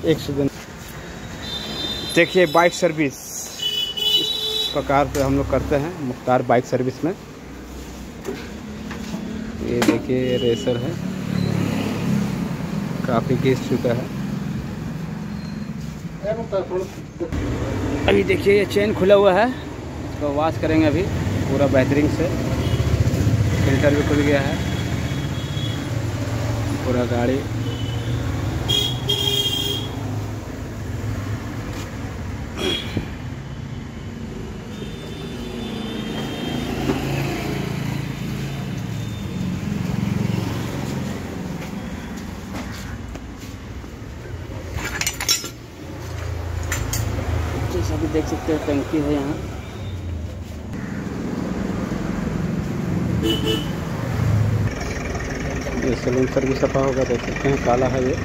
100 दिन। देखिए bike service इस प्रकार से हम लोग करते हैं मुख्तार बाइक सर्विस में। ये देखिए रेसर है, काफ़ी घिस चुका है। अभी देखिए ये चेन खुला हुआ है, इसको वॉश करेंगे अभी पूरा बेहतरीन से। फिल्टर भी खुल गया है पूरा गाड़ी। जैसा भी देख सकते हो टंकी है यहाँ। ये सिलेंडर भी सफा होगा, देख सकते हैं काला है ये।